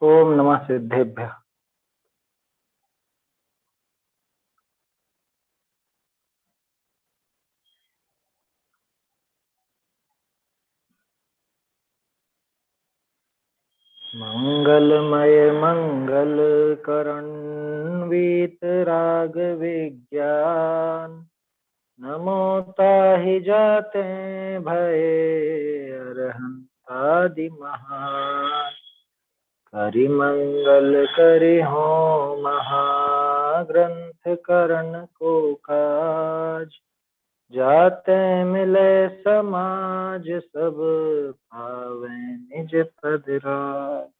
ओम नमः सिद्धेभ्यः। मंगलमय मंगल करण वीतराग विज्ञान नमो ताहि जाते भये अरहंतादि महान करि मंगल करि हो महाग्रंथ करण को काज जाते मिले समाज सब पावे निज पद राज।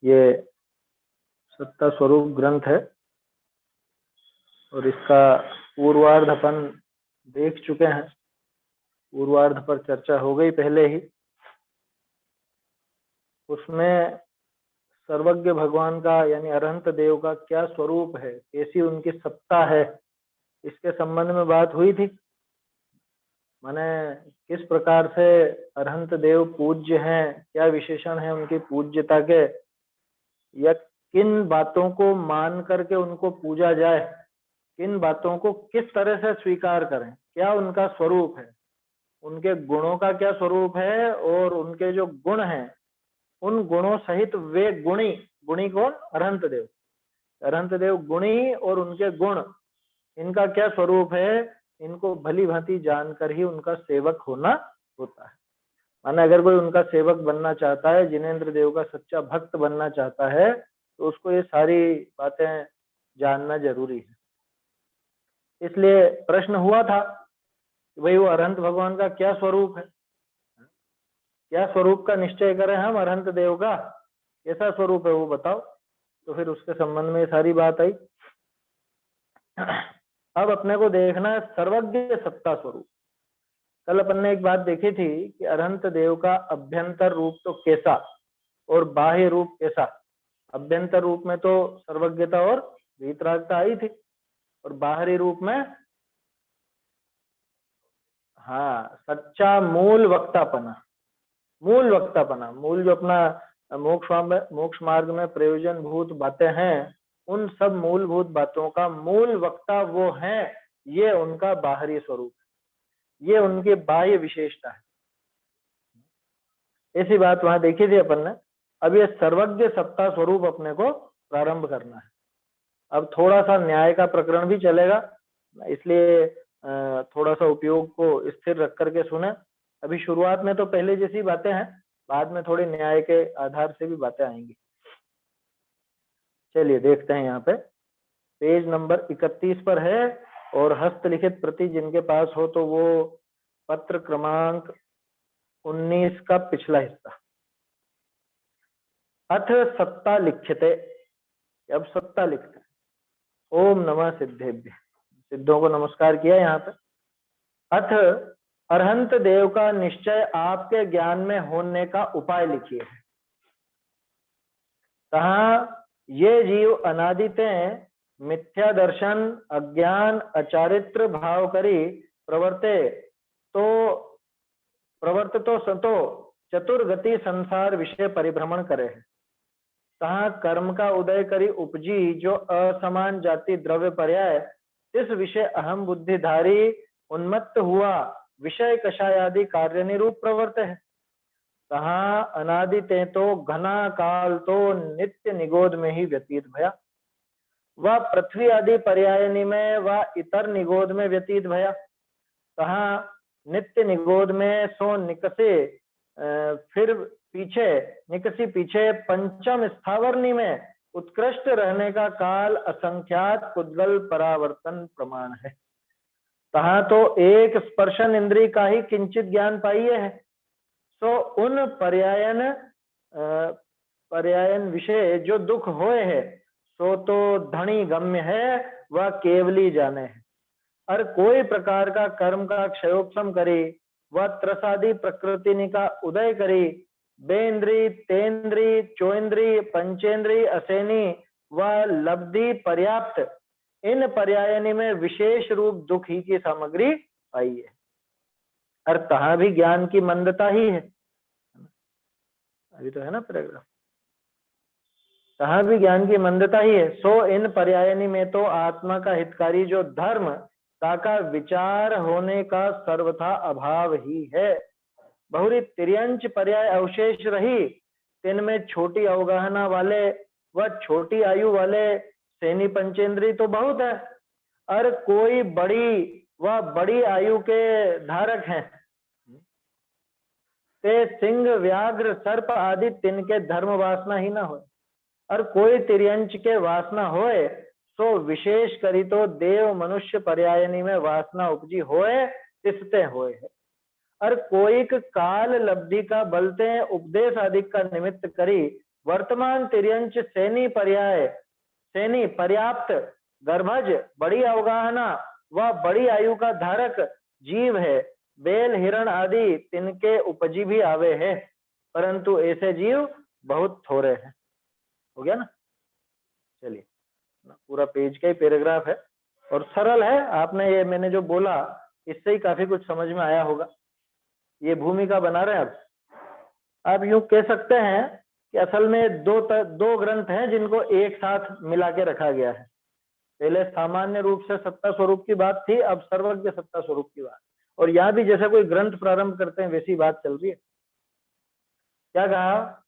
ये सत्ता स्वरूप ग्रंथ है और इसका पूर्वार्ध अपन देख चुके हैं। पूर्वार्ध पर चर्चा हो गई पहले ही। उसमें सर्वज्ञ भगवान का यानी अरहंत देव का क्या स्वरूप है, कैसी उनकी सत्ता है, इसके संबंध में बात हुई थी। माने किस प्रकार से अरहंत देव पूज्य हैं, क्या विशेषण है उनकी पूज्यता के, या किन बातों को मान करके उनको पूजा जाए, किन बातों को किस तरह से स्वीकार करें, क्या उनका स्वरूप है, उनके गुणों का क्या स्वरूप है, और उनके जो गुण हैं उन गुणों सहित वे गुणी, गुणी कौन, अरहंत देव, अरहंत देव गुणी और उनके गुण, इनका क्या स्वरूप है, इनको भली भांति जानकर ही उनका सेवक होना होता है। माने अगर कोई उनका सेवक बनना चाहता है, जिनेंद्र देव का सच्चा भक्त बनना चाहता है, तो उसको ये सारी बातें जानना जरूरी है। इसलिए प्रश्न हुआ था कि भाई वो अरहंत भगवान का क्या स्वरूप है, क्या स्वरूप का निश्चय करें हम अरहंत देव का, कैसा स्वरूप है वो बताओ। तो फिर उसके संबंध में सारी बात आई। अब अपने को देखना है सर्वज्ञ सत्ता स्वरूप। कल अपन ने एक बात देखी थी कि अरहंत देव का अभ्यंतर रूप तो कैसा और बाह्य रूप कैसा। अभ्यंतर रूप में तो सर्वज्ञता और वीतरागता आई थी, और बाहरी रूप में हाँ सच्चा मूल वक्तापना, मूल वक्तापना, मूल जो अपना मोक्ष मार्ग में प्रयोजन भूत बातें हैं, उन सब मूलभूत बातों का मूल वक्ता वो है, ये उनका बाहरी स्वरूप है, ये उनकी बाह्य विशेषता है। ऐसी बात वहां देखी थी अपन ने। अब ये सर्वज्ञ सत्ता स्वरूप अपने को प्रारंभ करना है। अब थोड़ा सा न्याय का प्रकरण भी चलेगा, इसलिए थोड़ा सा उपयोग को स्थिर रख करके सुने। अभी शुरुआत में तो पहले जैसी बातें हैं, बाद में थोड़ी न्याय के आधार से भी बातें आएंगी। चलिए देखते हैं। यहाँ पे पेज नंबर 31 पर है, और हस्तलिखित प्रति जिनके पास हो तो वो पत्र क्रमांक 19 का पिछला हिस्सा। अथ सत्ता लिख्यते, अब सत्ता लिखते हैं। ओम नमः सिद्धेभ्य, सिद्धों को नमस्कार किया यहाँ पे। अथ अरहंत देव का निश्चय आपके ज्ञान में होने का उपाय लिखिए है। कहा ये जीव अनादिते मिथ्या दर्शन अज्ञान अचारित्र भाव करी प्रवर्ते सतो चतुर्गति संसार विषय परिभ्रमण करे है। कहा कर्म का उदय करी उपजी जो असमान जाति द्रव्य पर्याय, इस विषय अहम बुद्धिधारी उन्मत्त हुआ विषय कषायादि कार्य निरूप प्रवर्त है। कहा अनादिते तो घना काल तो नित्य निगोद में ही व्यतीत भया, वह पृथ्वी आदि पर्यायनी में व इतर निगोद में व्यतीत भया। कहा नित्य निगोद में सो निकसे फिर पीछे निकसी पीछे पंचम स्थावरनी में उत्कृष्ट रहने का काल असंख्यात कुद्गल परावर्तन प्रमाण है। कहा तो एक स्पर्शन इंद्रिय का ही किंचित ज्ञान पाइए है, सो उन पर्यायन विषय जो दुख होए है, सो तो धनी गम्य है, वह केवली जाने है। और कोई प्रकार का कर्म का क्षयोपशम करे, वह त्रसादि प्रकृति का उदय करे, बेन्द्री तेन्द्री चोइन्द्री पंचेन्द्री असेनी व लब्धि पर्याप्त, इन पर्यायनी में विशेष रूप दुख ही की सामग्री पाई है। और तहां भी ज्ञान की मंदता ही है। अभी तो है ना पैराग्राफ, कहाँ भी ज्ञान की मंदता ही है। सो इन पर्यायनी में तो आत्मा का हितकारी जो धर्म का विचार होने का सर्वथा अभाव ही है। बहुरी तिर्यंच पर्याय अवशेष रही, तिनमें छोटी अवगाहना वाले व छोटी आयु वाले सेनी पंचेंद्री तो बहुत है, और कोई बड़ी व बड़ी आयु के धारक हैं, ते सिंह व्याघ्र सर्प आदि तिनके धर्म वासना ही ना हो, और कोई तिर्यंच के वासना होए सो विशेष करी तो देव मनुष्य पर्यायनी में वासना उपजी होए तिसते होए है, और कोई काल लब्धि का बलते उपदेश आदि का निमित्त करी वर्तमान तिर्यंच सेनी पर्याय सेनी पर्याप्त गर्भज बड़ी अवगाहना व बड़ी आयु का धारक जीव है, बेल हिरण आदि तिनके उपजी भी आवे है, परंतु ऐसे जीव बहुत थोड़े हैं। हो गया ना? चलिए, पूरा पेज का ही पैराग्राफ है और सरल है। आपने ये मैंने जो बोला इससे ही काफी कुछ समझ में आया होगा। ये भूमिका बना रहे हैं। अब आप यूं कह सकते हैं कि असल में दो ग्रंथ हैं जिनको एक साथ मिला के रखा गया है। पहले सामान्य रूप से सत्ता स्वरूप की बात थी, अब सर्वज्ञ सत्ता स्वरूप की बात, और यहाँ भी जैसे कोई ग्रंथ प्रारंभ करते हैं वैसी बात चल रही है। क्या कहा?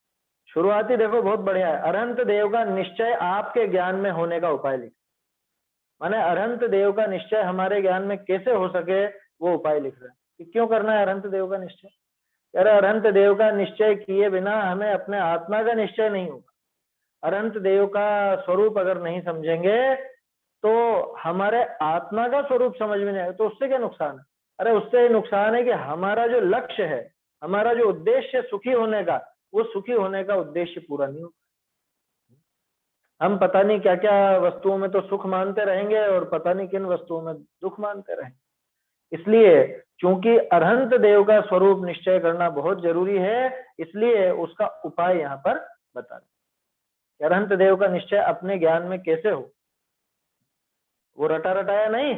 शुरुआती देखो बहुत बढ़िया है, अरहंत देव का निश्चय आपके ज्ञान में होने का उपाय लिख, माने अरहंत देव का निश्चय हमारे ज्ञान में कैसे हो सके वो उपाय लिख रहे हैं कि क्यों करना है अरहंत देव का निश्चय। अरे अरहंत देव का निश्चय किए बिना हमें अपने आत्मा का निश्चय नहीं होगा। अरहंत देव का स्वरूप अगर नहीं समझेंगे तो हमारे आत्मा का स्वरूप समझ में नहीं आएगा, तो उससे क्या नुकसान है? अरे उससे नुकसान है कि हमारा जो लक्ष्य है, हमारा जो उद्देश्य सुखी होने का, वो सुखी होने का उद्देश्य पूरा नहीं होगा। हम पता नहीं क्या क्या वस्तुओं में तो सुख मानते रहेंगे और पता नहीं किन वस्तुओं में दुख मानते रहेंगे। इसलिए चूंकि अरहंत देव का स्वरूप निश्चय करना बहुत जरूरी है, इसलिए उसका उपाय यहाँ पर बता रहे। अरहंत देव का निश्चय अपने ज्ञान में कैसे हो, वो रटा रटाया नहीं,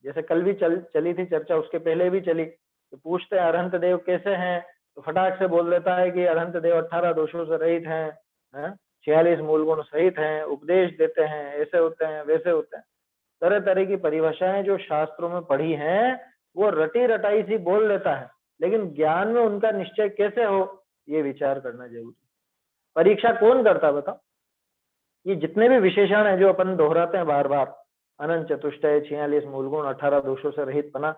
जैसे कल भी चली थी चर्चा, उसके पहले भी चली, तो पूछते हैं अरहंत देव कैसे हैं, तो फटाक से बोल देता है कि अरहंत देव 18 दोषों से रहित हैं, 46 मूल गुण सहित हैं, उपदेश देते हैं, ऐसे होते हैं वैसे होते हैं। तरह तरह की परिभाषाएं जो शास्त्रों में पढ़ी हैं वो रटी रटाई सी बोल देता है, लेकिन ज्ञान में उनका निश्चय कैसे हो ये विचार करना जरूरी। परीक्षा कौन करता बताओ? ये जितने भी विशेषण है जो अपन दोहराते हैं बार बार, अनंत चतुष्टय, 46 मूलगुण, 18 दोषों से रहित पना,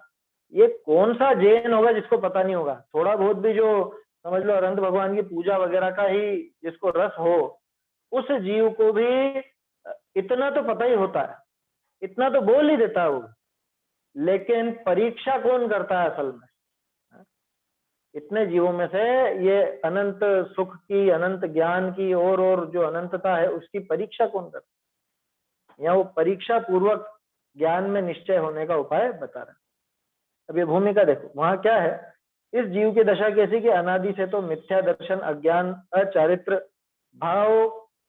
ये कौन सा जैन होगा जिसको पता नहीं होगा? थोड़ा बहुत भी जो समझ लो अनंत भगवान की पूजा वगैरह का ही जिसको रस हो, उस जीव को भी इतना तो पता ही होता है, इतना तो बोल ही देता है वो। लेकिन परीक्षा कौन करता है असल में? इतने जीवों में से ये अनंत सुख की, अनंत ज्ञान की और जो अनंतता है उसकी परीक्षा कौन करता है? या वो परीक्षा पूर्वक ज्ञान में निश्चय होने का उपाय बता रहे हैं। अब ये भूमिका देखो, वहां क्या है, इस जीव की दशा कैसी कि अनादि से तो मिथ्या दर्शन, अज्ञान, अचारित्र भाव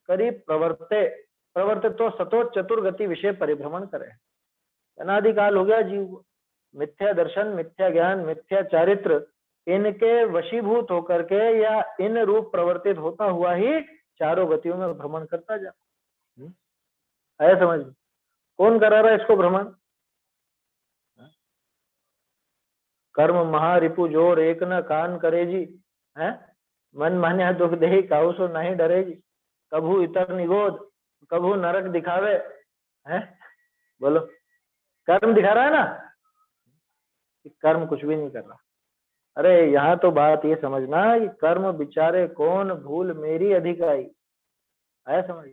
करी प्रवर्ते तो सतो चतुर्गति विषय परिभ्रमण करे। अनादिकाल हो गया जीव को मिथ्या दर्शन, मिथ्या ज्ञान, मिथ्या चारित्र, इनके वशीभूत होकर के या इन रूप प्रवर्तित होता हुआ ही चारों गतियों में भ्रमण करता जा। है समझ में? कौन करा रहा है इसको भ्रमण? कर्म महारिपु जोर एक न कान करे जी, है मन मान्या दुख दे काहू सो नहीं डरे जी, कभू इतर निगोद कभू नरक दिखावे, है बोलो, कर्म दिखा रहा है ना कि कर्म कुछ भी नहीं कर रहा। अरे यहाँ तो बात ये समझना कि कर्म बिचारे कौन भूल मेरी अधिकाई, है समझ?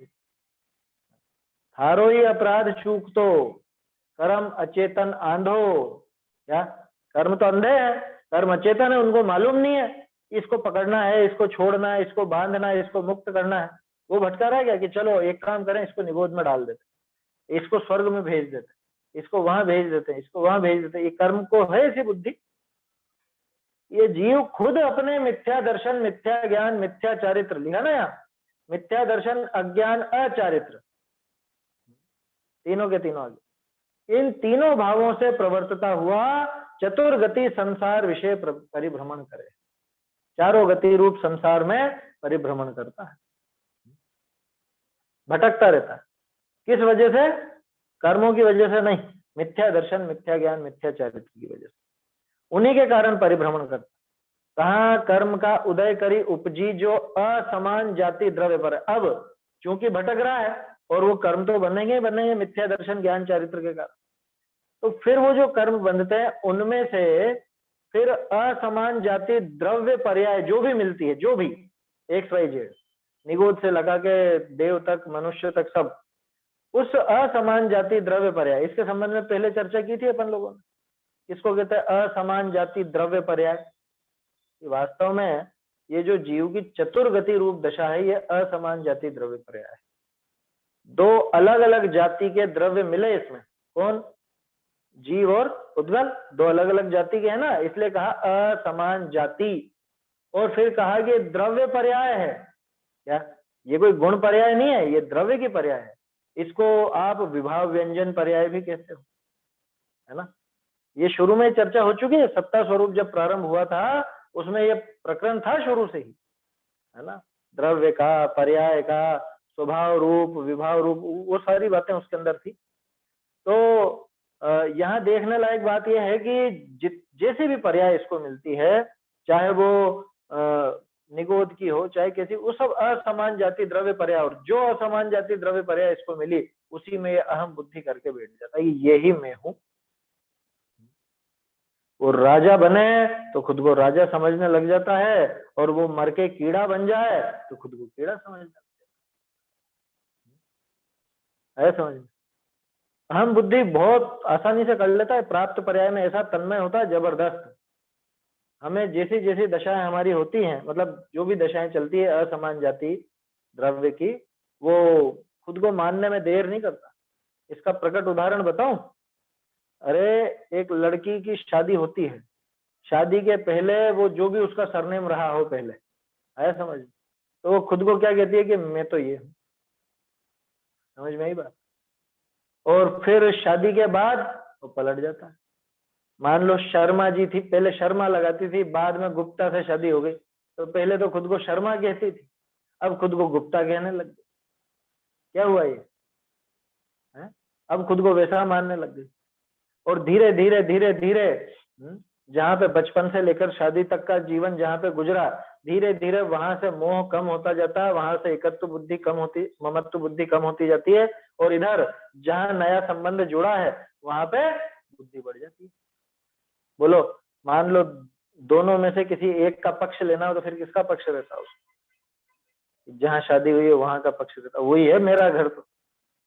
थारो ही अपराध चूक तो कर्म अचेतन आंधो। क्या कर्म तो अंधे हैं, कर्म अचेतन है, उनको मालूम नहीं है इसको पकड़ना है, इसको छोड़ना है, इसको बांधना है, इसको मुक्त करना है। वो भटका रहा है क्या कि चलो एक काम करें, इसको निगोद में डाल देते, इसको स्वर्ग में भेज देते, इसको वहां भेज देते, इसको वहां भेज देते। ये कर्म को है ऐसी बुद्धि? ये जीव खुद अपने मिथ्या दर्शन, मिथ्या ज्ञान, मिथ्या चारित्र, लिखा ना यहाँ, मिथ्या दर्शन, अज्ञान, अचारित्र, तीनों के तीनों आगे, इन तीनों भावों से प्रवर्तता हुआ चतुर्गति संसार विषय परिभ्रमण करे। चारों गति रूप संसार में परिभ्रमण करता है, भटकता रहता है। किस वजह से? कर्मों की वजह से नहीं, मिथ्या दर्शन, मिथ्या ज्ञान, मिथ्या चरित्र की वजह से, उन्हीं के कारण परिभ्रमण करता। कहा कर्म का उदय करी उपजी जो असमान जाति द्रव्य पर। अब चूंकि भटक रहा है और वो कर्म तो बनेंगे ही बनेंगे मिथ्या दर्शन ज्ञान चरित्र के कारण, तो फिर वो जो कर्म बनते हैं उनमें से फिर असमान जाति द्रव्य पर्याय जो भी मिलती है, जो भी एक्स वाई जेड, निगोद से लगा के देव तक, मनुष्य तक, सब उस असमान जाति द्रव्य पर्याय, इसके संबंध में पहले चर्चा की थी अपन लोगों ने। इसको कहते हैं असमान जाति द्रव्य पर्याय। वास्तव में ये जो जीव की चतुर्गति रूप दशा है, ये असमान जाति द्रव्य पर्याय है। दो अलग अलग जाति के द्रव्य मिले इसमें, कौन? जीव और उद्गल, दो अलग अलग जाति के है ना, इसलिए कहा असमान जाति। और फिर कहा कि द्रव्य पर्याय है। क्या? ये कोई गुण पर्याय नहीं है, ये द्रव्य की पर्याय है। इसको आप विभाव व्यंजन पर्याय भी कहते हो, है ना। ये शुरू में चर्चा हो चुकी है, सत्ता स्वरूप जब प्रारंभ हुआ था उसमें ये प्रकरण था शुरू से ही, है ना। द्रव्य का, पर्याय का, स्वभाव रूप, विभाव रूप, वो सारी बातें उसके अंदर थी। तो यहाँ देखने लायक बात यह है कि जैसी भी पर्याय इसको मिलती है, चाहे वो निगोद की हो, चाहे कैसी, वो सब असमान जाति द्रव्य पर्याय, और जो असमान जाति द्रव्य पर्याय इसको मिली उसी में ये अहम बुद्धि करके बैठ जाता है, यही मैं हूं। वो राजा बने तो खुद को राजा समझने लग जाता है, और वो मर के कीड़ा बन जाए तो खुद को कीड़ा समझने लग जाता है। समझ में? अहम बुद्धि बहुत आसानी से कर लेता है, प्राप्त पर्याय में ऐसा तन्मय होता है जबरदस्त। हमें जैसी जैसी दशाएं हमारी होती हैं, मतलब जो भी दशाएं चलती है असमान जाति द्रव्य की, वो खुद को मानने में देर नहीं करता। इसका प्रकट उदाहरण बताऊं? अरे एक लड़की की शादी होती है, शादी के पहले वो जो भी उसका सरनेम रहा हो पहले, आया समझ? तो वो खुद को क्या कहती है कि मैं तो ये हूं। समझ में आई बात? और फिर शादी के बाद वो पलट जाता है। मान लो शर्मा जी थी, पहले शर्मा लगाती थी, बाद में गुप्ता से शादी हो गई, तो पहले तो खुद को शर्मा कहती थी, अब खुद को गुप्ता कहने लग गई। क्या हुआ ये? है? अब खुद को वैसा मानने लग गई। और धीरे धीरे धीरे धीरे जहाँ पे बचपन से लेकर शादी तक का जीवन जहाँ पे गुजरा, धीरे धीरे वहां से मोह कम होता जाता है, वहां से एकत्व बुद्धि कम होती, ममत्व बुद्धि कम होती जाती है, और इधर जहाँ नया संबंध जुड़ा है वहां पे बुद्धि बढ़ जाती है। बोलो, मान लो दोनों में से किसी एक का पक्ष लेना हो तो फिर किसका पक्ष रहता हो? जहाँ शादी हुई है वहां का पक्ष रहता, वही है मेरा घर। तो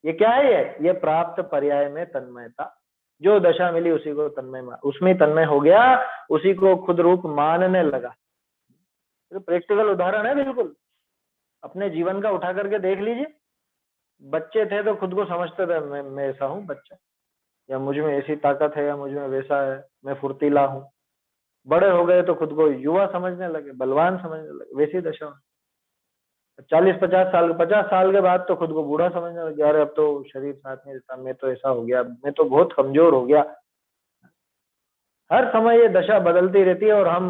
ये क्या है? ये प्राप्त पर्याय में तन्मयता, जो दशा मिली उसी को तन्मय, उसमें तन्मय हो गया, उसी को खुद रूप मानने लगा। तो प्रैक्टिकल उदाहरण है बिल्कुल, अपने जीवन का उठा करके देख लीजिए। बच्चे थे तो खुद को समझते थे मैं ऐसा हूँ बच्चा, या मुझ में ऐसी ताकत है, या मुझ में वैसा है, मैं फुर्तीला हूँ। बड़े हो गए तो खुद को युवा समझने लगे, बलवान समझने लगे, वैसी दशा। 50 साल के बाद तो खुद को बूढ़ा समझने लगे, अरे अब तो शरीर साथ नहीं देता, मैं तो ऐसा हो गया, मैं तो बहुत कमजोर हो गया। हर समय ये दशा बदलती रहती है और हम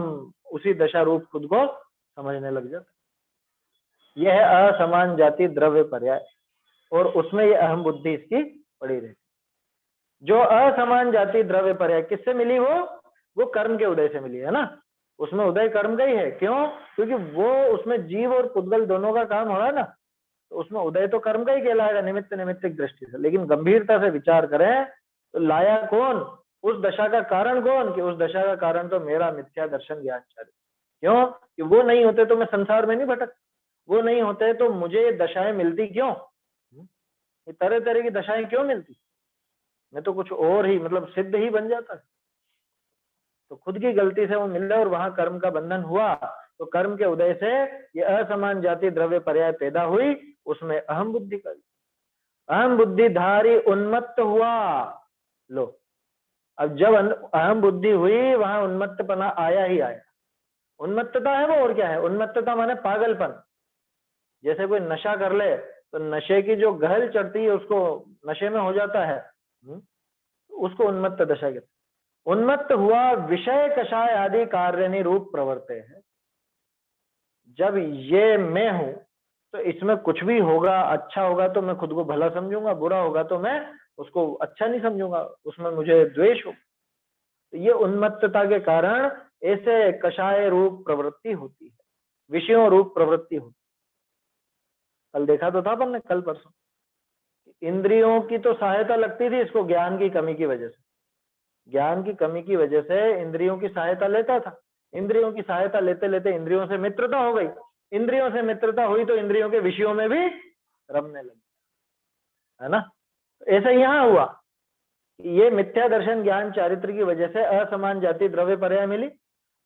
उसी दशा रूप खुद को समझने लग जाते। यह है असमान जाति द्रव्य पर्याय, और उसमें ये अहम बुद्धि इसकी पड़ी रहती। जो असमान जाति द्रव्य पर्याय किससे मिली? वो कर्म के उदय से मिली है ना। उसमें उदय कर्म का ही है। क्यों? क्योंकि वो उसमें जीव और पुद्गल दोनों का काम हो रहा है ना, तो उसमें उदय तो कर्म का ही कहलाएगा निमित्त निमित्तिक दृष्टि से। लेकिन गंभीरता से विचार करें तो लाया कौन? उस दशा का कारण कौन? कि उस दशा का कारण तो मेरा मिथ्या दर्शन ज्ञान चरित्र। क्यों? कि वो नहीं होते तो मैं संसार में नहीं भटक, वो नहीं होते तो मुझे ये दशाएं मिलती क्यों? ये तरह तरह की दशाएं क्यों मिलती? मैं तो कुछ और ही, मतलब सिद्ध ही बन जाता है। तो खुद की गलती से वो मिले और वहां कर्म का बंधन हुआ, तो कर्म के उदय से ये असमान जाति द्रव्य पर्याय पैदा हुई, उसमें अहम बुद्धि का, अहम बुद्धिधारी उन्मत्त हुआ। लो, अब जब अहम बुद्धि हुई वहां उन्मत्तपना आया ही आया। उन्मत्तता है वो, और क्या है? उन्मत्तता माने पागलपन। जैसे कोई नशा कर ले तो नशे की जो गहल चढ़ती है उसको नशे में हो जाता है, उसको उन्मत्त दशा कहते हैं। उन्मत्त हुआ विषय कषाय आदि कार्य रूप प्रवर्ते है। जब ये मैं हूं तो इसमें कुछ भी होगा, अच्छा होगा तो मैं खुद को भला समझूंगा, बुरा होगा तो मैं उसको अच्छा नहीं समझूंगा, उसमें मुझे द्वेष हो। तो ये उन्मत्तता के कारण ऐसे कषाय रूप प्रवृत्ति होती है, विषयों रूप प्रवृत्ति होती है। कल देखा तो था अपन ने, कल परसों, इंद्रियों की तो सहायता लगती थी इसको ज्ञान की कमी की वजह से, ज्ञान की कमी की वजह से इंद्रियों की सहायता लेता था। इंद्रियों की सहायता लेते लेते इंद्रियों से मित्रता हो गई, इंद्रियों से मित्रता हुई तो इंद्रियों के विषयों में भी रमने लगी, है ना। ऐसा यहाँ हुआ, ये मिथ्या दर्शन ज्ञान चारित्र की वजह से असमान जाति द्रव्य पर्याय मिली,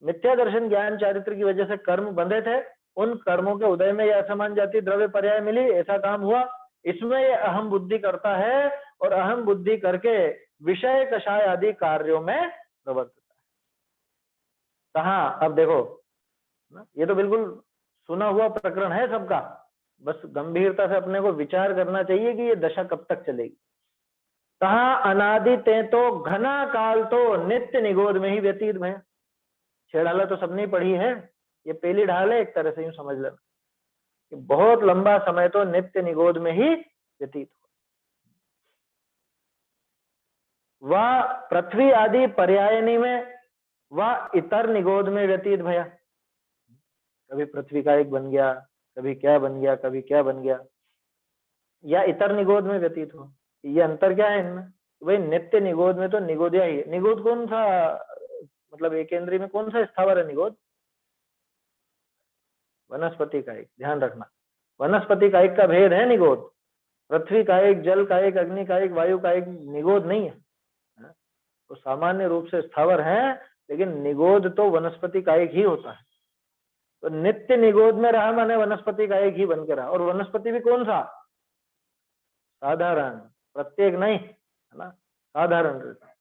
मिथ्या दर्शन ज्ञान चारित्र की वजह से कर्म बंधे थे, उन कर्मों के उदय में यह असमान जाति द्रव्य पर्याय मिली, ऐसा काम हुआ। इसमें ये अहम बुद्धि करता है और अहम बुद्धि करके विषय कषाय आदि कार्यों में प्रवर्तित है। कहाँ, अब देखो ये तो बिल्कुल सुना हुआ प्रकरण है सबका, बस गंभीरता से अपने को विचार करना चाहिए कि ये दशा कब तक चलेगी। कहा अनादि ते तो घना काल तो नित्य निगोद में ही व्यतीत भय। छह ढाला तो सबने पढ़ी है, ये पहली ढाल है, एक तरह से यूं समझ लेना कि बहुत लंबा समय तो नित्य निगोद में ही व्यतीत हो। वह पृथ्वी आदि पर्यायनी में, वह इतर निगोद में व्यतीत भया। कभी पृथ्वी का एक बन गया, कभी क्या बन गया, कभी क्या बन गया, या इतर निगोद में व्यतीत हो। ये अंतर क्या है इनमें? भाई नित्य निगोद में तो निगोदिया ही है। निगोद कौन सा, मतलब एक केंद्रीय में कौन सा स्थावर है निगोद? वनस्पति का एक, ध्यान रखना, वनस्पति का एक का भेद है निगोद, पृथ्वी का एक, जल का एक, अग्नि का एक, वायु का एक, निगोद नहीं है। तो सामान्य रूप से स्थावर है, लेकिन निगोद तो वनस्पति का एक ही होता है। तो नित्य निगोद में रहा माने वनस्पति का एक ही बन के रहा, और वनस्पति भी कौन सा? साधारण, प्रत्येक नहीं, है ना, साधारण रहता।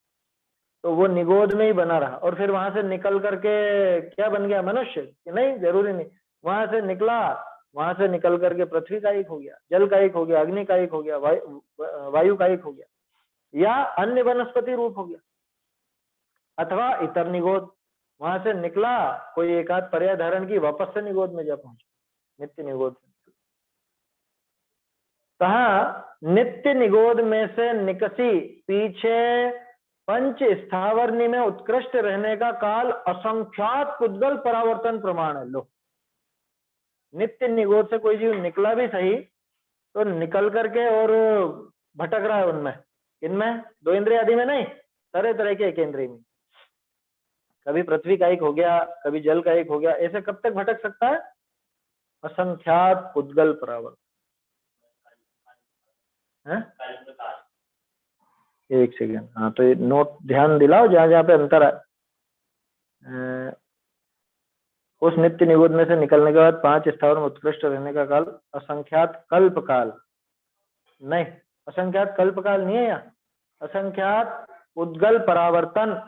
तो वो निगोद में ही बना रहा, और फिर वहां से निकल करके क्या बन गया? मनुष्य? कि नहीं, जरूरी नहीं, वहां से निकला, वहां से निकल करके पृथ्वी का एक हो गया, जल का एक हो गया, अग्नि का एक हो गया, वायु का एक हो गया, या अन्य वनस्पति रूप हो गया, अथवा इतर निगोद, वहां से निकला कोई एक आध पर्याय धारण की, वापस से निगोद में जा पहुंचा, नित्य निगोद। कहा नित्य निगोद में से निकसी पीछे पंच स्थावरनी में उत्कृष्ट रहने का काल असंख्यात पुद्गल परावर्तन प्रमाण है। लो, नित्य निगोद से कोई जीव निकला भी सही तो निकल करके और भटक रहा है उनमें, इनमें दो इंद्रिय आदि में नहीं, तरह तरह के एक इंद्रिय में, कभी पृथ्वी का एक हो गया, कभी जल का एक हो गया, ऐसे कब तक भटक सकता है? असंख्यात पुद्गल परावर्तन। एक सेकेंड, हाँ तो ये नोट ध्यान दिलाओ जहां जहां पे अंतर है। उस नित्य निगोद में से निकलने के बाद पांच स्थावर में उत्कृष्ट रहने का काल असंख्यात कल्प काल, नहीं, असंख्यात कल्प काल नहीं है यहाँ, असंख्यात उद्गल परावर्तन,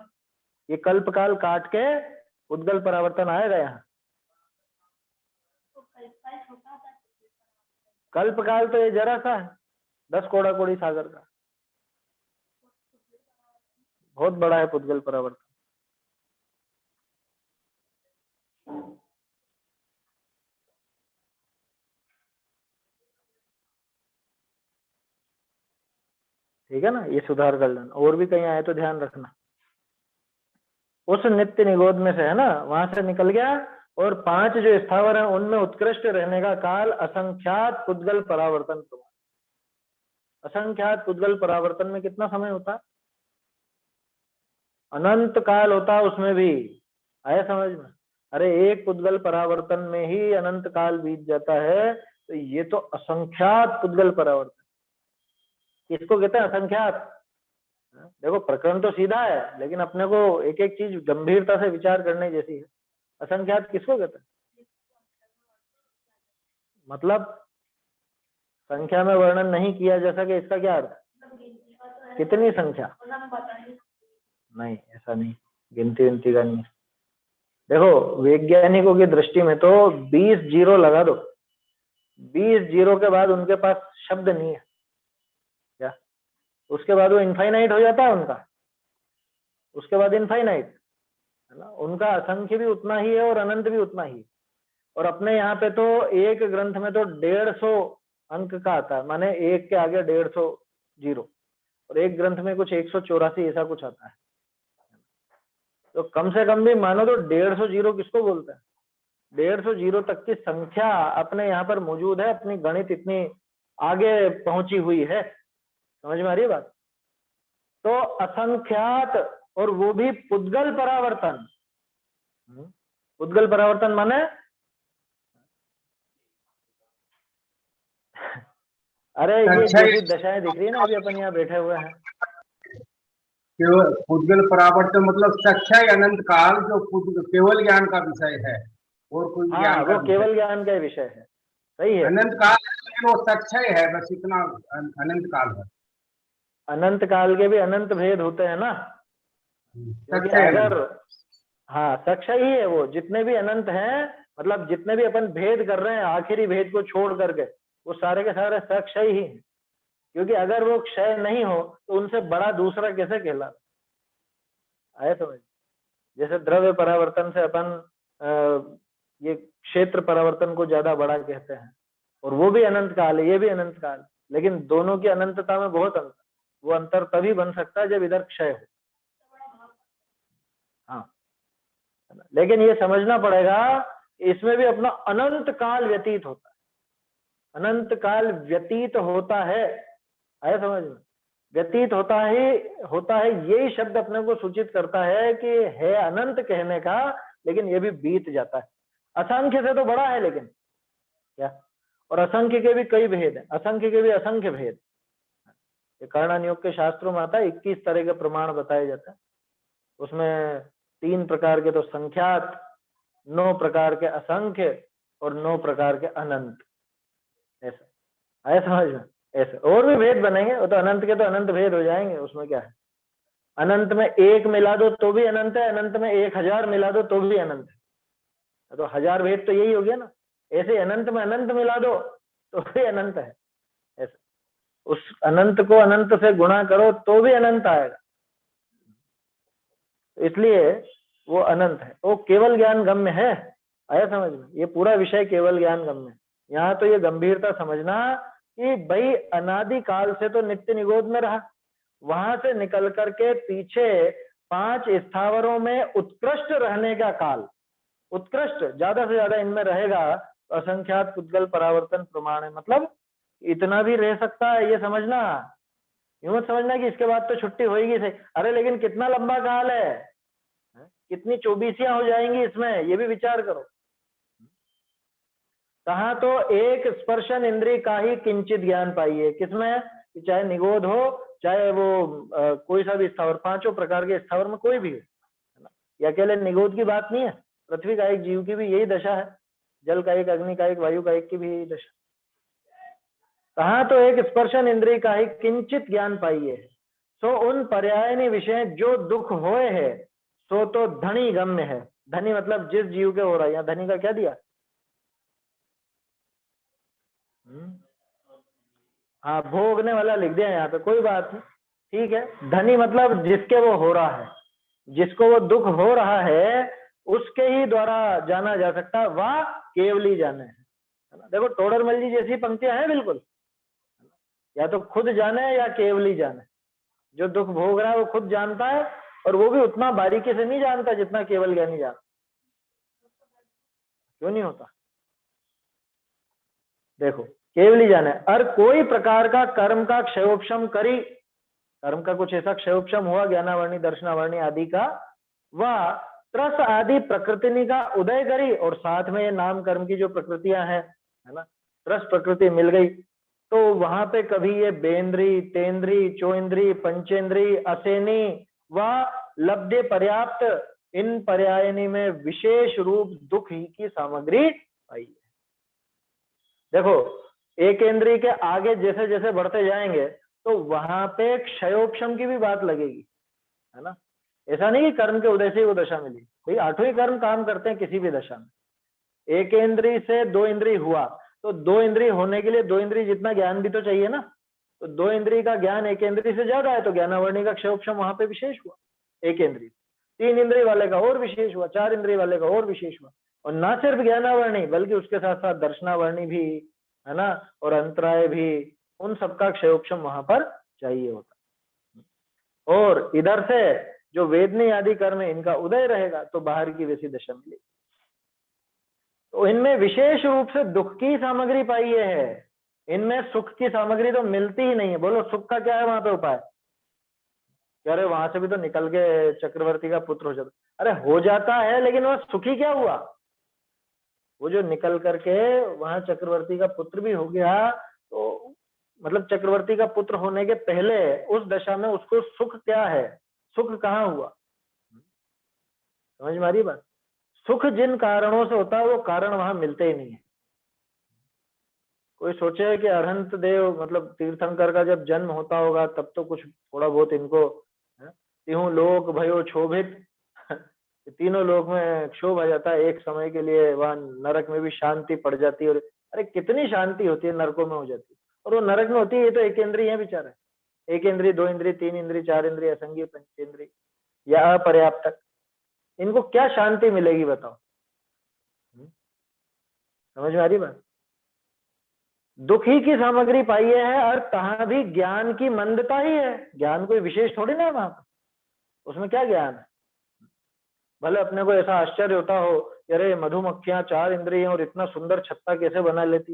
ये कल्प काल काट के उद्गल परावर्तन आएगा यहाँ। कल्प काल तो ये जरा सा है, 10 कोड़ा कोड़ी सागर का, बहुत बड़ा है पुद्गल परावर्तन। ठीक है ना, ये सुधार कर लेना, और भी कहीं आए तो ध्यान रखना। उस नित्य निगोद में से, है ना, वहां से निकल गया, और पांच जो स्थावर हैं उनमें उत्कृष्ट रहने का काल असंख्यात पुद्गल परावर्तन। असंख्यात पुद्गल परावर्तन में कितना समय होता? अनंत काल होता उसमें भी, आया समझ में? अरे एक पुद्गल परावर्तन में ही अनंत काल बीत जाता है, तो ये तो असंख्यात पुद्गल परावर्तन, इसको कहते हैं असंख्यात। देखो प्रकरण तो सीधा है, लेकिन अपने को एक एक चीज गंभीरता से विचार करने जैसी है। असंख्यात किसको कहते हैं? मतलब संख्या में वर्णन नहीं किया जा सके, इसका क्या अर्थ? कितनी संख्या? नहीं, ऐसा नहीं, गिनती विनती का नहीं। देखो वैज्ञानिकों की दृष्टि में तो 20 जीरो लगा दो, 20 जीरो के बाद उनके पास शब्द नहीं है क्या? उसके बाद वो इनफाइनाइट हो जाता है उनका, उसके बाद इनफाइनाइट, है ना, उनका असंख्य भी उतना ही है और अनंत भी उतना ही। और अपने यहाँ पे तो एक ग्रंथ में तो 150 अंक का आता है, माने एक के आगे 150 जीरो, और एक ग्रंथ में कुछ 184 ऐसा कुछ आता है। तो कम से कम भी मानो तो 150 जीरो किसको बोलते हैं? 150 जीरो तक की संख्या अपने यहाँ पर मौजूद है। अपनी गणित इतनी आगे पहुंची हुई है, समझ में आ रही है बात? तो असंख्यात, और वो भी पुद्गल परावर्तन। पुद्गल परावर्तन माने अरे ये जैसी दशाएं दिख रही है ना, अभी अपन यहाँ बैठे हुए हैं, पुद्गल परावर्तन मतलब सक्षय अनंत काल, जो केवल ज्ञान का विषय है और कोई हाँ ज्ञान का वो केवल ज्ञान का विषय है, सही है। अनंत काल वो सक्षय है, बस इतना अनंत काल है। अनंत काल के भी अनंत भेद होते हैं ना, क्योंकि अगर हाँ सक्षय ही है वो, जितने भी अनंत हैं, मतलब जितने भी अपन भेद कर रहे हैं आखिरी भेद को छोड़ करके, वो सारे के सारे सक्षय ही हैं। क्योंकि अगर वो क्षय नहीं हो तो उनसे बड़ा दूसरा कैसे कहला आए समझ? जैसे द्रव्य परावर्तन से अपन ये क्षेत्र परावर्तन को ज्यादा बड़ा कहते हैं, और वो भी अनंत काल है, ये भी अनंत काल, लेकिन दोनों की अनंतता में बहुत अंतर। वो अंतर तभी बन सकता है जब इधर क्षय हो। हाँ, लेकिन ये समझना पड़ेगा, इसमें भी अपना अनंत काल व्यतीत होता है, अनंत काल व्यतीत होता है, आया समझ में? व्यतीत होता है, यही शब्द अपने को सूचित करता है कि है अनंत कहने का, लेकिन ये भी बीत जाता है। असंख्य से तो बड़ा है, लेकिन क्या, और असंख्य के भी कई भेद हैं, असंख्य के भी असंख्य भेद। कर्णानुयोग के शास्त्रों में आता है 21 तरह के प्रमाण बताए जाते हैं, उसमें 3 प्रकार के तो संख्यात, 9 प्रकार के असंख्य, और 9 प्रकार के अनंत। ऐसा आया समझ में? ऐसे और भी भेद बनेंगे, वो तो अनंत के तो अनंत भेद हो जाएंगे, उसमें क्या है। अनंत में 1 मिला दो तो भी अनंत है, अनंत में 1000 मिला दो तो भी अनंत है, तो 1000 भेद तो यही हो गया ना। ऐसे अनंत में अनंत मिला दो तो भी अनंत है, ऐसे उस अनंत को अनंत से गुणा करो तो भी अनंत आएगा, इसलिए वो अनंत है, वो केवल ज्ञान गम्य है। आया समझ में? ये पूरा विषय केवल ज्ञान गम्य है। यहाँ तो ये गंभीरता समझना कि भाई अनादि काल से तो नित्य निगोद में रहा, वहां से निकल करके पीछे 5 स्थावरों में उत्कृष्ट रहने का काल, उत्कृष्ट ज्यादा से ज्यादा इनमें रहेगा, असंख्यात पुद्गल परावर्तन प्रमाण है, मतलब इतना भी रह सकता है, ये समझना। यूं मत समझना कि इसके बाद तो छुट्टी होगी सही, अरे लेकिन कितना लंबा काल है, कितनी 24 हो जाएंगी इसमें, ये भी विचार करो। कहा तो एक स्पर्शन इंद्रिय का ही किंचित ज्ञान पाइए, किसमें? चाहे निगोध हो, चाहे वो कोई सा भी स्थावर, 5 प्रकार के स्थावर में कोई भी हो, ये अकेले निगोध की बात नहीं है, पृथ्वी का एक जीव की भी यही दशा है, जल का एक, अग्नि का एक, वायु का एक की भी यही दशा। कहा तो एक स्पर्शन इंद्रिय का ही किंचित ज्ञान पाइए, सो उन पर्यायनी विषय जो दुख होए है, सो तो धनी गम्य है। धनी मतलब जिस जीव के हो रहा है, यहाँ धनी का क्या दिया? हाँ भोगने वाला लिख दिया यहाँ पे, कोई बात नहीं, ठीक है। धनी मतलब जिसके वो हो रहा है, जिसको वो दुख हो रहा है उसके ही द्वारा जाना जा सकता है, वह केवली जाने है ना। देखो टोडरमल जी जैसी पंक्तियां हैं बिल्कुल, या तो खुद जाने या केवली जाने। जो दुख भोग रहा है वो खुद जानता है, और वो भी उतना बारीकी से नहीं जानता जितना केवल ज्ञानी जानता। क्यों नहीं होता? देखो केवली जाने, और कोई प्रकार का कर्म का क्षयोपशम करी, कर्म का कुछ ऐसा क्षयोपशम हुआ ज्ञानावर्णी दर्शनावर्णी आदि का, वह त्रस आदि प्रकृति का उदय करी, और साथ में ये नाम कर्म की जो प्रकृतियां हैं, है ना, त्रस प्रकृति मिल गई, तो वहां पे कभी ये बेंद्री, तेंद्री, चौइंद्री, पंचेंद्री, असेनी व लब्धे पर्याप्त, इन पर्यायनी में विशेष रूप दुख ही की सामग्री आई है। देखो एक इंद्रिय के आगे जैसे जैसे बढ़ते जाएंगे तो वहां पे क्षयोपशम की भी बात लगेगी, है ना। ऐसा नहीं कि कर्म के उदय से वो दशा मिली, भाई 8वें कर्म काम करते हैं किसी भी दशा में। एक इंद्रिय से 2 इंद्रिय हुआ, तो 2 इंद्रिय होने के लिए 2 इंद्रिय जितना ज्ञान भी तो चाहिए ना, तो 2 इंद्रिय का ज्ञान एक इंद्रिय से ज्यादा है, तो ज्ञानावर्णी का क्षयोपशम वहां पे विशेष हुआ एक इंद्रिय। 3 इंद्रिय वाले का और विशेष हुआ, 4 इंद्रिय वाले का और विशेष हुआ, और ना सिर्फ ज्ञानावरणी बल्कि उसके साथ साथ दर्शनावरणी भी, है ना, और अंतराय भी, उन सबका क्षयोक्षम वहां पर चाहिए होता। और इधर से जो वेदनी आदि कर्म है इनका उदय रहेगा तो बाहर की वैसी दशा मिलेगी। तो इनमें विशेष रूप से दुख की सामग्री पाई है, इनमें सुख की सामग्री तो मिलती ही नहीं है। बोलो सुख का क्या है वहां पे उपाय? अरे वहां से भी तो निकल के चक्रवर्ती का पुत्र हो जाता, अरे हो जाता है, लेकिन वह सुखी क्या हुआ? वो जो निकल करके वहां चक्रवर्ती का पुत्र भी हो गया, तो मतलब चक्रवर्ती का पुत्र होने के पहले उस दशा में उसको सुख क्या है? सुख कहाँ हुआ? समझ में आ रही बात? सुख जिन कारणों से होता है वो कारण वहां मिलते ही नहीं है। कोई सोचे कि अरहंत देव मतलब तीर्थंकर का जब जन्म होता होगा तब तो कुछ थोड़ा बहुत इनको तीनों लोक भयो क्षोभित तीनों लोक में क्षोभ आ जाता है एक समय के लिए, वहां नरक में भी शांति पड़ जाती है। और अरे कितनी शांति होती है नरकों में हो जाती है, और वो नरक में होती है। ये तो एक इंद्रिय है बेचारा, एक इंद्रिय, दो इंद्रिय, तीन इंद्रिय, चार इंद्रिय, असंगीय, पंचेंद्रिय या अपर्याप्त, इनको क्या शांति मिलेगी बताओ? समझ में आ रही बात? दुखी की सामग्री पाई है, और कहाँ भी ज्ञान की मंदता ही है। ज्ञान कोई विशेष थोड़ी ना है वहां पर, उसमें क्या ज्ञान है? भले अपने को ऐसा आश्चर्य होता हो, अरे मधुमक्खियां 4 इंद्रिय और इतना सुंदर छत्ता कैसे बना लेती,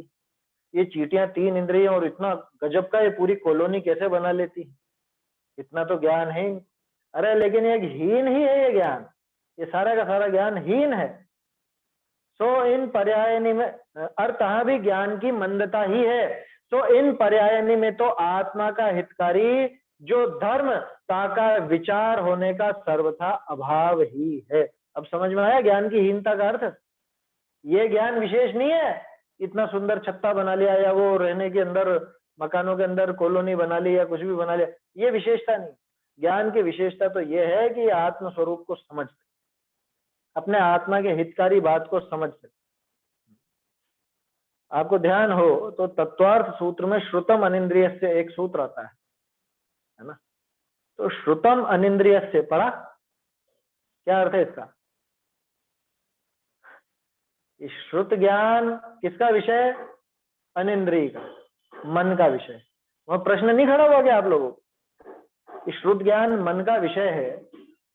ये चींटियां 3 इंद्रिय और इतना गजब का ये पूरी कॉलोनी कैसे बना लेती, इतना तो ज्ञान है। अरे लेकिन ये हीन ही है, ये ज्ञान, ये सारा का सारा ज्ञान हीन है। सो इन पर्यायनी में अर्थात भी ज्ञान की मंदता ही है। सो इन पर्यायनी में तो आत्मा का हितकारी जो धर्म का विचार होने का सर्वथा अभाव ही है। अब समझ में आया ज्ञान की हीनता का अर्थ? ये ज्ञान विशेष नहीं है, इतना सुंदर छत्ता बना लिया या वो रहने के अंदर मकानों के अंदर कॉलोनी बना ली या कुछ भी बना लिया, ये विशेषता नहीं। ज्ञान की विशेषता तो ये है कि आत्म स्वरूप को समझ सके, अपने आत्मा के हितकारी बात को समझ सके। आपको ध्यान हो तो तत्वार्थ सूत्र में श्रुतम अनिंद्रिय से एक सूत्र आता है ना? तो श्रुतम अनिंद्रिय से पढ़ा, क्या अर्थ है इसका? श्रुत ज्ञान किसका विषय? अनिंद्रिय का, मन का विषय। वह प्रश्न नहीं खड़ा हुआ क्या आप लोगों को? श्रुत ज्ञान मन का विषय है,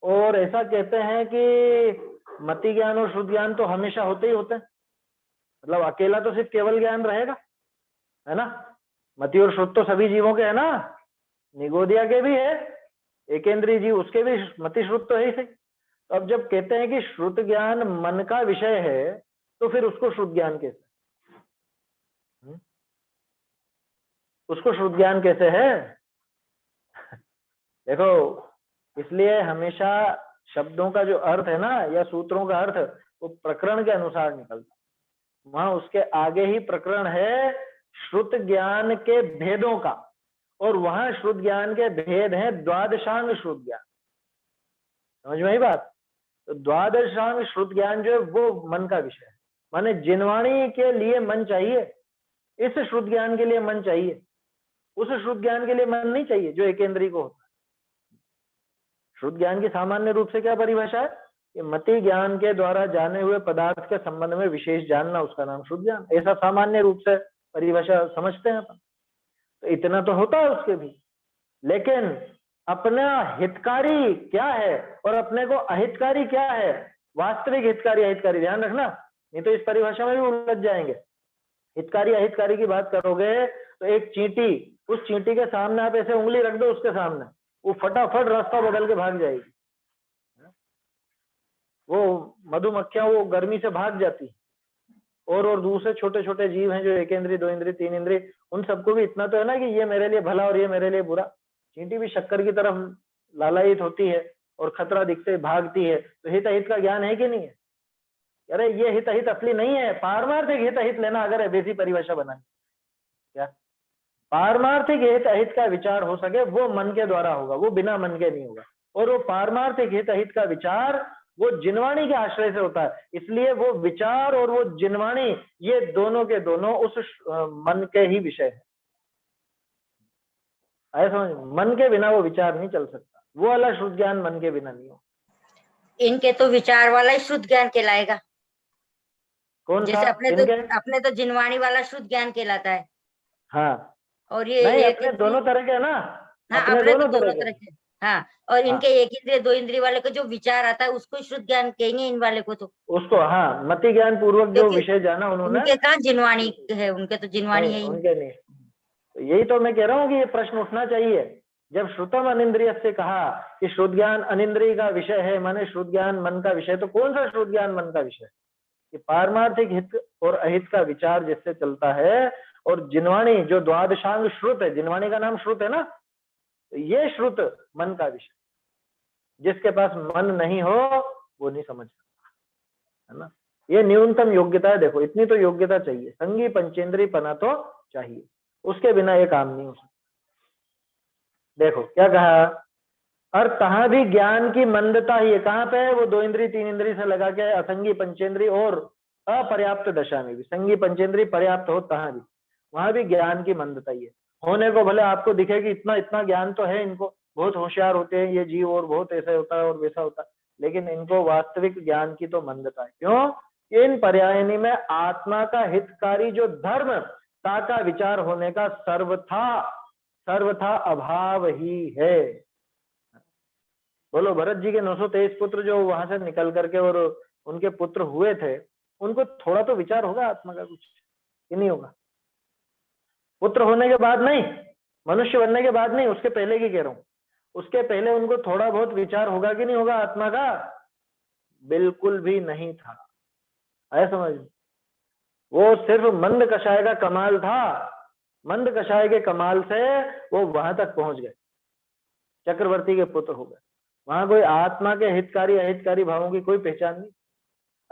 और ऐसा कहते हैं कि मति ज्ञान और श्रुत ज्ञान तो हमेशा होते ही होते हैं। मतलब अकेला तो सिर्फ केवल ज्ञान रहेगा, है ना? मति और श्रुत तो सभी जीवों के है ना, निगोदिया के भी है, एकेंद्रीय जीव उसके भी मति श्रुत तो है ही सही। तो अब जब कहते हैं कि श्रुत ज्ञान मन का विषय है, तो फिर उसको श्रुत ज्ञान कैसे? उसको श्रुत ज्ञान कैसे है? देखो, इसलिए हमेशा शब्दों का जो अर्थ है ना, या सूत्रों का अर्थ, वो प्रकरण के अनुसार निकलता। वहां उसके आगे ही प्रकरण है श्रुत ज्ञान के भेदों का, और वहां श्रुत ज्ञान के भेद हैं द्वादशांग श्रुत ज्ञान। समझ में आई बात? तो द्वादशांग श्रुत ज्ञान जो है वो मन का विषय है। माने जिनवाणी के लिए मन चाहिए, इस श्रुत ज्ञान के लिए मन चाहिए, उस श्रुत ज्ञान के लिए मन नहीं चाहिए जो एकेंद्रीय को होता है। श्रुत ज्ञान की सामान्य रूप से क्या परिभाषा है? कि मति ज्ञान के द्वारा जाने हुए पदार्थ के संबंध में विशेष जानना, उसका नाम शुद्ध ज्ञान। ऐसा सामान्य रूप से परिभाषा समझते हैं अपन। तो इतना तो होता है उसके भी, लेकिन अपना हितकारी क्या है और अपने को अहितकारी क्या है, वास्तविक हितकारी अहितकारी ध्यान रखना, नहीं तो इस परिभाषा में भी उलझ जाएंगे। हितकारी अहितकारी की बात करोगे तो एक चींटी, उस चींटी के सामने आप ऐसे उंगली रख दो उसके सामने, वो फटाफट रास्ता बदल के भाग जाएगी। वो मधुमक्खियां वो गर्मी से भाग जाती, और दूसरे छोटे छोटे जीव हैं जो एक इंद्रिय, दो इंद्रिय, तीन इंद्रिय, उन सबको भी इतना तो है ना कि ये मेरे लिए भला और ये मेरे लिए बुरा। चींटी भी शक्कर की तरफ लालायित होती है और खतरा दिखते भागती है। तो हित अहित का ज्ञान है कि नहीं है? अरे ये हित अहित असली नहीं है, पारमार्थिक हित अहित लेना अगर वैसी परिभाषा बनानी, क्या पारमार्थिक हित अहित का विचार हो सके वो मन के द्वारा होगा, वो बिना मन के नहीं होगा। और वो पारमार्थिक हित अहित का विचार वो जिनवाणी के आश्रय से होता है। इसलिए वो विचार और वो जिनवाणी, ये दोनों के दोनों उस मन के ही विषय है। आया समझ? मन के बिना वो विचार नहीं चल सकता, वो वाला शुद्ध ज्ञान मन के बिना नहीं हो। इनके तो विचार वाला ही शुद्ध ज्ञान कहलाएगा। कौन जैसे सा? इनके? अपने तो जिनवाणी वाला शुद्ध ज्ञान कहलाता है, हाँ, और ये नहीं एक अपने दोनों तरह के है ना, हाँ, अपने अपने तो दोनों दोनों तरह के। तरह के। हाँ, और हाँ, इनके एक इंद्रिय दो इंद्रिय वाले को जो विचार आता है उसको शुद्ध ज्ञान कहेंगे, इन वाले को तो। उसको हाँ मति ज्ञान पूर्वक जो क्योंकि विषय जाना उन्होंने। उनके कहाँ जिनवाणी है, उनके तो जिनवाणी है नहीं ही नहीं। उनके नहीं। तो यही तो मैं कह रहा हूँ कि ये प्रश्न उठना चाहिए। जब श्रुतम अनिंद्रिय से कहा कि शुद्ध ज्ञान अनिंद्रिय का विषय है, माने शुद्ध ज्ञान मन का विषय, तो कौन सा शुद्ध ज्ञान मन का विषय? कि पारमार्थिक हित और अहित का विचार जिससे चलता है, और जिनवाणी जो द्वादशांग श्रुत है, जिनवाणी का नाम श्रुत है ना, तो ये श्रुत मन का विषय। जिसके पास मन नहीं हो वो नहीं समझ सकता, है ना। ये न्यूनतम योग्यता है, देखो इतनी तो योग्यता चाहिए, संगी पंचेंद्री पना तो चाहिए, उसके बिना ये काम नहीं हो सकता। देखो क्या कहा, और कहाँ भी ज्ञान की मंदता ही है, कहाँ पे है वो? दो इंद्री तीन इंद्री से लगा के असंगी पंचेंद्री और अपर्याप्त दशा में भी, संगी पंचेंद्री पर्याप्त हो तहाँ भी, वहां भी ज्ञान की मंदता ही है। होने को भले आपको दिखे कि इतना इतना ज्ञान तो है इनको, बहुत होशियार होते हैं ये जीव, और बहुत ऐसा होता है और वैसा होता है, लेकिन इनको वास्तविक ज्ञान की तो मंदता है। क्यों? इन पर्यायनी में आत्मा का हितकारी जो धर्म ता का विचार होने का सर्वथा अभाव ही है। बोलो, भरत जी के 923 पुत्र जो वहां से निकल करके और उनके पुत्र हुए थे, उनको थोड़ा तो विचार होगा आत्मा का, कुछ कि नहीं होगा? पुत्र होने के बाद नहीं, मनुष्य बनने के बाद नहीं, उसके पहले की कह रहा हूं, उसके पहले उनको थोड़ा बहुत विचार होगा कि नहीं होगा आत्मा का? बिल्कुल भी नहीं था। आया समझ? वो सिर्फ मंद कषाय का कमाल था, मंद कषाय के कमाल से वो वहां तक पहुंच गए, चक्रवर्ती के पुत्र हो गए। वहां कोई आत्मा के हितकारी अहितकारी भावों की कोई पहचान नहीं।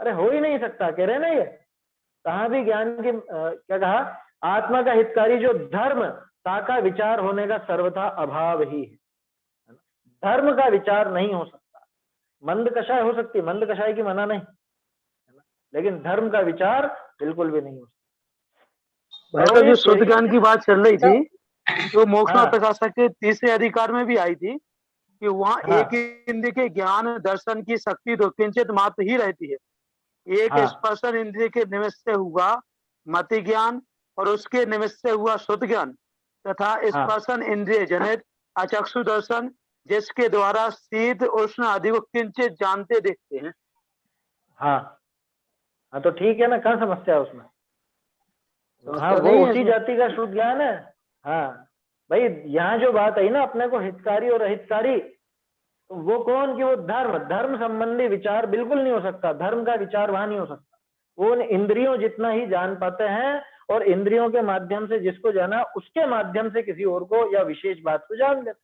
अरे हो ही नहीं सकता, कह रहे ना ये, कहाँ भी ज्ञान की क्या कहा, आत्मा का हितकारी जो धर्म का विचार होने का सर्वथा अभाव ही है। धर्म का विचार नहीं हो सकता, मंद कषाय हो सकती, मंद कषाय की मना नहीं, लेकिन धर्म का विचार बिल्कुल भी नहीं हो सकता। भाई साहब, जो शुद्ध ज्ञान की बात चल रही थी तो मोक्ष हाँ, प्रकाशक के तीसरे अधिकार में भी आई थी कि वहाँ हाँ, एक इंद्रिय के ज्ञान दर्शन की शक्ति तो किंचित मात्र ही रहती है। एक हाँ, स्पर्शन इंद्रिय के निमित्त से हुआ मति ज्ञान और उसके निमित्त से हुआ शुद्ध ज्ञान, तथा हाँ, स्पर्शन इंद्रिय जनित अचक्षु दर्शन जिसके द्वारा शीत उष्ण आदि को किंचित जानते देखते हैं। हाँ, हाँ, तो ठीक है ना, कहाँ समस्या है उसमें? हाँ, समस्या वो नहीं है उसी इसमें। जाति का शुद्ध ज्ञान है। हाँ भाई, यहाँ जो बात आई ना अपने को हितकारी और अहितकारी, तो वो कौन? कि वो धर्म संबंधी विचार बिल्कुल नहीं हो सकता, धर्म का विचार वहां नहीं हो सकता। वो उन इंद्रियों जितना ही जान पाते हैं, और इंद्रियों के माध्यम से जिसको जाना उसके माध्यम से किसी और को या विशेष बात को जान लेते,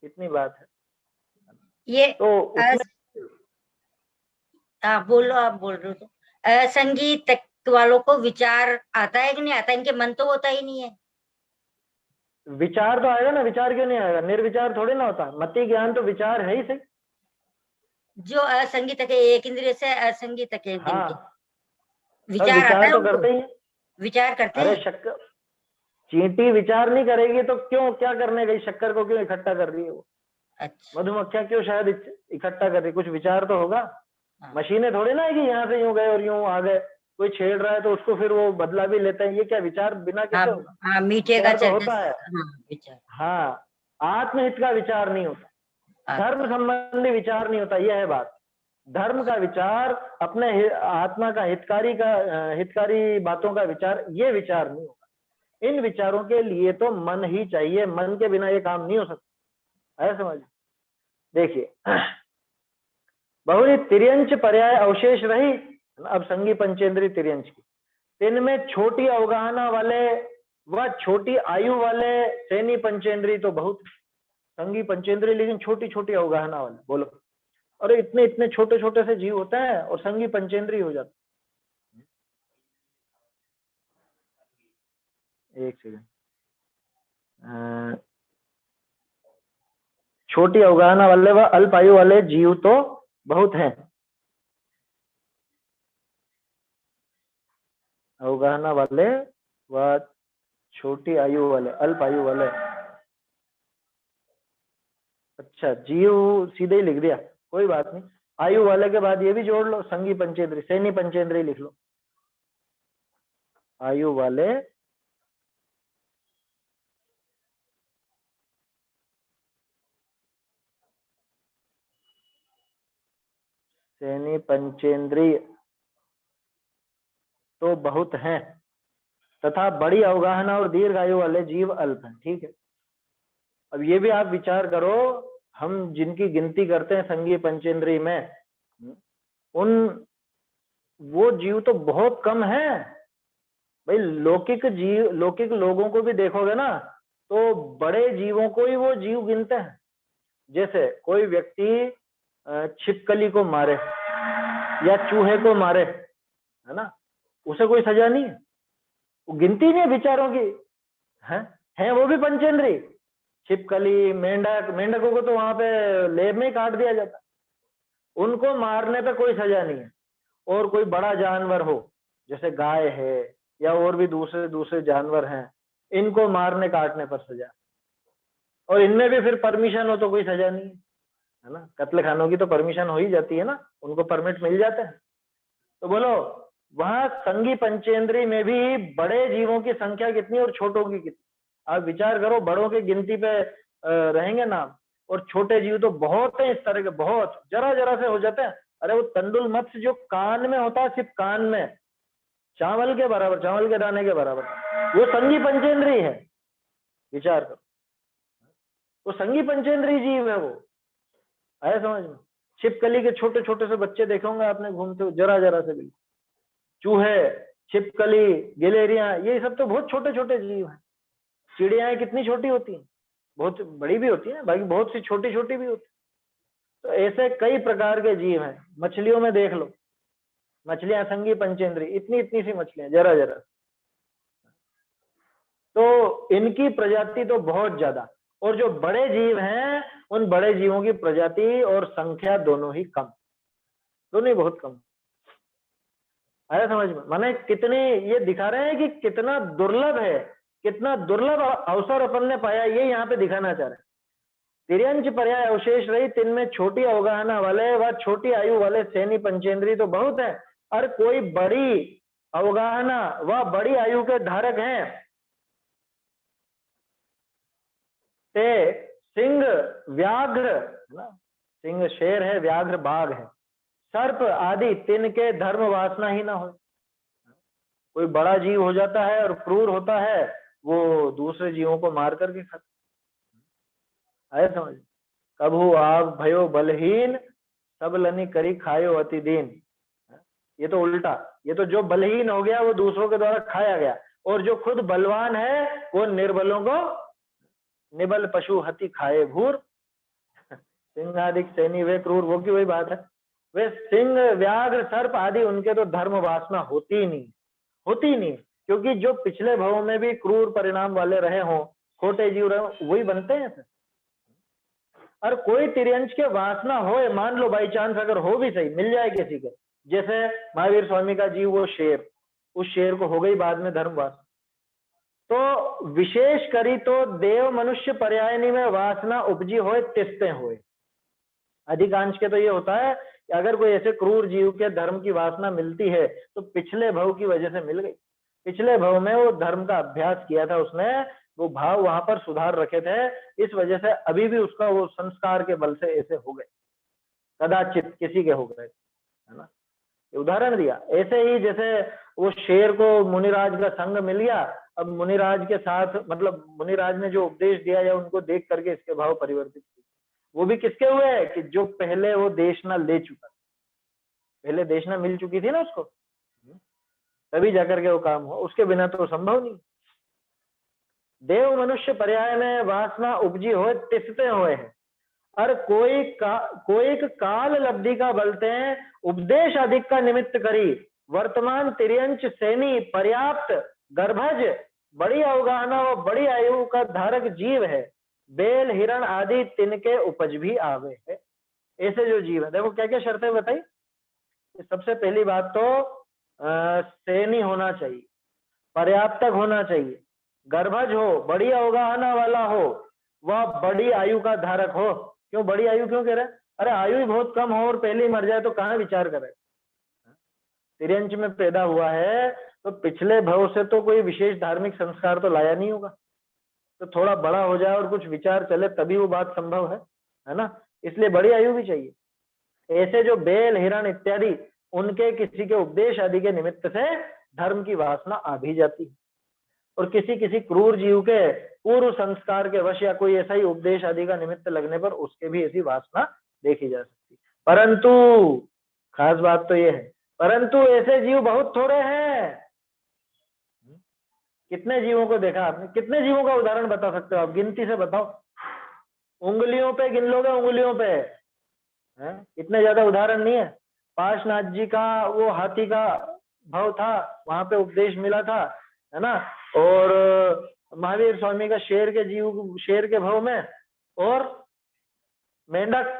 इतनी बात है। ये तो उसमें बोलो, आप बोल रहे हो तो असंगीत वालों को विचार आता है कि नहीं आता? इनके मन तो होता ही नहीं है। विचार तो आएगा ना, विचार क्यों नहीं आएगा? निर्विचार थोड़ी ना होता, मति ज्ञान तो विचार है ही सही। जो असंगीत के एक इंद्रिय से असंगीत के जिनके हाँ, विचार आता है तो उनको, करते ही हैं। विचार करते अरे हैं। शक्कर, चींटी विचार नहीं करेगी तो क्यों, क्या करने गई? शक्कर को क्यों इकट्ठा कर रही है वो? अच्छा, मधुमक्खियां क्यों शायद इकट्ठा कर रही? कुछ विचार तो होगा। हाँ। मशीनें थोड़ी ना है कि यहाँ से यूं गए और यूं आ गए, कोई छेड़ रहा है तो उसको फिर वो बदला भी लेते हैं, ये क्या विचार बिना कैसे होगा? हाँ, मीठे का विचार तो चल होता है। हाँ, विचार। हाँ, आत्महित का विचार नहीं होता, धर्म संबंधी विचार नहीं होता, यह है बात। धर्म का विचार, अपने आत्मा का हितकारी बातों का विचार, ये विचार नहीं होगा। इन विचारों के लिए तो मन ही चाहिए, मन के बिना ये काम नहीं हो सकता। है समझ? देखिए, बहुरी तिर्यंच पर्याय अवशेष रही, अब संगी पंचेंद्री तिर्यंच की, इनमें छोटी अवगाहना वाले व छोटी आयु वाले सैनी पंचेंद्री तो बहुत, संगी पंचेंद्री लेकिन छोटी छोटी अवगाहना वाले। बोलो, अरे इतने इतने छोटे छोटे से जीव होते हैं और संगी पंचेंद्री हो जाते। एक सेकंड, छोटी अवगाहना वाले व अल्प आयु वाले जीव तो बहुत हैं। अवगाहना वाले व छोटी आयु वाले, अल्प आयु वाले, अच्छा जीव सीधे ही लिख दिया, कोई बात नहीं। आयु वाले के बाद ये भी जोड़ लो, संगी पंचेंद्री, सैनी पंचेंद्री लिख लो। आयु वाले सैनी पंचेंद्रीय तो बहुत हैं, तथा बड़ी अवगाहना और दीर्घ आयु वाले जीव अल्प हैं। ठीक है, अब ये भी आप विचार करो, हम जिनकी गिनती करते हैं संगी पंचेंद्री में, वो जीव तो बहुत कम है भाई। लौकिक लोगों को भी देखोगे ना तो बड़े जीवों को ही वो जीव गिनते हैं। जैसे कोई व्यक्ति छिपकली को मारे या चूहे को मारे, है ना, उसे कोई सजा नहीं है, वो गिनती नहीं है विचारों की, है वो भी पंचेंद्री। छिपकली, मेंढकों को तो वहां पे लेब में काट दिया जाता, उनको मारने पे कोई सजा नहीं है। और कोई बड़ा जानवर हो जैसे गाय है या और भी दूसरे जानवर हैं, इनको मारने काटने पर सजा, और इनमें भी फिर परमिशन हो तो कोई सजा नहीं है ना। कत्ल खानों की तो परमिशन हो ही जाती है ना, उनको परमिट मिल जाते हैं। तो बोलो वहां संगी पंचेंद्री में भी बड़े जीवों की संख्या कितनी और छोटों की कितनी? आप विचार करो, बड़ों की गिनती पे रहेंगे नाम, और छोटे जीव तो बहुत हैं इस तरह के, बहुत जरा से हो जाते हैं। अरे वो तंडुल मत्स्य जो कान में होता है, सिर्फ कान में, चावल के बराबर, चावल के दाने के बराबर, वो संगी पंचेंद्री है। विचार करो, वो संगी पंचेंद्री जीव है, वो आया समझ में। छिपकली के छोटे छोटे से बच्चे देखे होंगे आपने घूमते हुए, जरा से भी। चूहे, छिपकली, गिलेरियां, ये सब तो बहुत छोटे छोटे जीव हैं। चिड़ियाएं कितनी छोटी होती हैं, बहुत बड़ी भी होती है, बाकी बहुत सी छोटी छोटी भी होती है। तो ऐसे कई प्रकार के जीव हैं। मछलियों में देख लो, मछलियां संगी पंचेंद्री, इतनी सी मछलियां, जरा। तो इनकी प्रजाति तो बहुत ज्यादा, और जो बड़े जीव हैं उन बड़े जीवों की प्रजाति और संख्या दोनों ही कम, दोनों ही बहुत कम। आया समझ में? माने कितने ये दिखा रहे हैं कि कितना दुर्लभ है, कितना दुर्लभ अवसर अपन ने पाया, ये यहाँ पे दिखाना चाह रहे हैं। तिर्यंच पर्याय अवशेष रही, तिनमें छोटी अवगाहना वाले व छोटी आयु वाले सैनी पंचेंद्री तो बहुत है, और कोई बड़ी अवगाहना व बड़ी आयु के धारक हैं, ते सिंह व्याघ्र, सिंह शेर है, व्याघ्र बाघ है, सर्प आदि तिनके धर्म वासना ही ना हो। कोई बड़ा जीव हो जाता है और क्रूर होता है, वो दूसरे जीवों को मार करके खाता। आया समझ? कभू आप भयो बलहीन, सब लनी करी खायो अति दीन। ये तो उल्टा, ये तो जो बलहीन हो गया वो दूसरों के द्वारा खाया गया, और जो खुद बलवान है वो निर्बलों को निबल पशु हति खाए भूर। सिंहादिक सैनी वे क्रूर, वो की वही बात है। वे सिंह व्याघ्र सर्प आदि, उनके तो धर्म वासना होती नहीं, क्योंकि जो पिछले भवों में भी क्रूर परिणाम वाले रहे हों, खोटे जीव रहे, वही बनते हैं। और कोई तिर्यंच के वासना हो, मान लो बाई चांस अगर हो भी सही, मिल जाए किसी के, जैसे महावीर स्वामी का जीव वो शेर, उस शेर को हो गई बाद में धर्म वासना, तो विशेष करी तो देव मनुष्य पर्यायनी में वासना उपजी होए तिस्ते होए। अधिकांश के तो ये होता है कि अगर कोई ऐसे क्रूर जीव के धर्म की वासना मिलती है तो पिछले भव की वजह से मिल गई, पिछले भव में वो धर्म का अभ्यास किया था उसने, वो भाव वहां पर सुधार रखे थे, इस वजह से अभी भी उसका वो संस्कार के बल से ऐसे हो गए, कदाचित किसी के हो गए, है ना। उदाहरण दिया। ऐसे ही जैसे वो शेर को मुनिराज का संग मिल गया, अब मुनिराज के साथ, मतलब मुनिराज ने जो उपदेश दिया या उनको देख करके इसके भाव परिवर्तित हुए। वो भी किसके हुए कि जो पहले वो देशना ले चुका, पहले देशना मिल चुकी थी ना उसको, तभी जाकर के वो काम हो, उसके बिना तो संभव नहीं। देव मनुष्य पर्याय में वासना उपजी हो तिसते हुए है, और कोई काल लब्धि का बलते हैं, उपदेश अधिक का निमित्त करी, वर्तमान तिर्यंच सैनी पर्याप्त गर्भज बड़ी अवगाहना व बड़ी आयु का धारक जीव है, बेल हिरण आदि तिनके उपज भी आवे है। ऐसे जो जीव है, देखो क्या क्या शर्तें बताई। सबसे पहली बात तो सैनी होना चाहिए, पर्याप्तक होना चाहिए, गर्भज हो, बड़ी अवगाहना वाला हो, वह बड़ी आयु का धारक हो। क्यों बड़ी आयु क्यों कह रहे हैं? अरे आयु ही बहुत कम हो और पहले ही मर जाए तो कहाँ विचार करे। तिर्यंच में पैदा हुआ है तो पिछले भव से तो कोई विशेष धार्मिक संस्कार तो लाया नहीं होगा, तो थोड़ा बड़ा हो जाए और कुछ विचार चले तभी वो बात संभव है ना। इसलिए बड़ी आयु भी चाहिए। ऐसे जो बेल, हिरण इत्यादि, उनके किसी के उपदेश आदि के निमित्त से धर्म की वासना आ भी जाती है, और किसी किसी क्रूर जीव के पूर्व संस्कार के वश या कोई ऐसा ही उपदेश आदि का निमित्त लगने पर उसके भी ऐसी वासना देखी जा सकती। परंतु खास बात तो ये है, परंतु ऐसे जीव बहुत थोड़े हैं। कितने जीवों को देखा आपने? कितने जीवों का उदाहरण बता सकते हो आप? गिनती से बताओ, उंगलियों पे गिन लोगे, उंगलियों पे है। इतने ज्यादा उदाहरण नहीं है। पार्श्वनाथ जी का वो हाथी का भव था, वहां पे उपदेश मिला था, है ना। और महावीर स्वामी का शेर के भव में, और मेंढक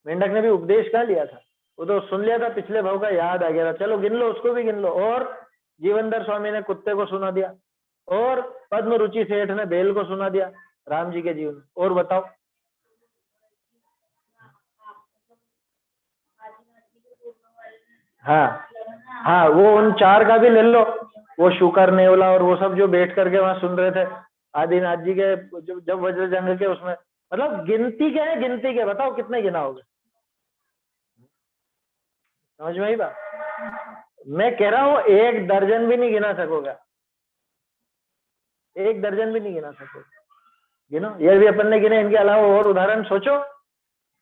ने भी उपदेश क्या लिया था, वो तो सुन लिया था, पिछले भव का याद आ गया था, चलो गिन लो, उसको भी गिन लो। और जीवनधर स्वामी ने कुत्ते को सुना दिया, और पद्म रुचि सेठ ने बैल को सुना दिया राम जी के जीवन। और बताओ, हाँ, वो उन 4 का भी ले लो, वो शुकर, नेवला और वो सब जो बैठ करके वहां सुन रहे थे आदिनाथ जी के जब वज्र जंग के उसमें, मतलब गिनती के है, गिनती के बताओ कितने गिनाओगे? समझ में आई बात? मैं कह रहा हूं 1 दर्जन भी नहीं गिना सकोगे, 1 दर्जन भी नहीं गिना सकोगे। गिनो, ये भी अपन ने गिने, इनके अलावा और उदाहरण सोचो,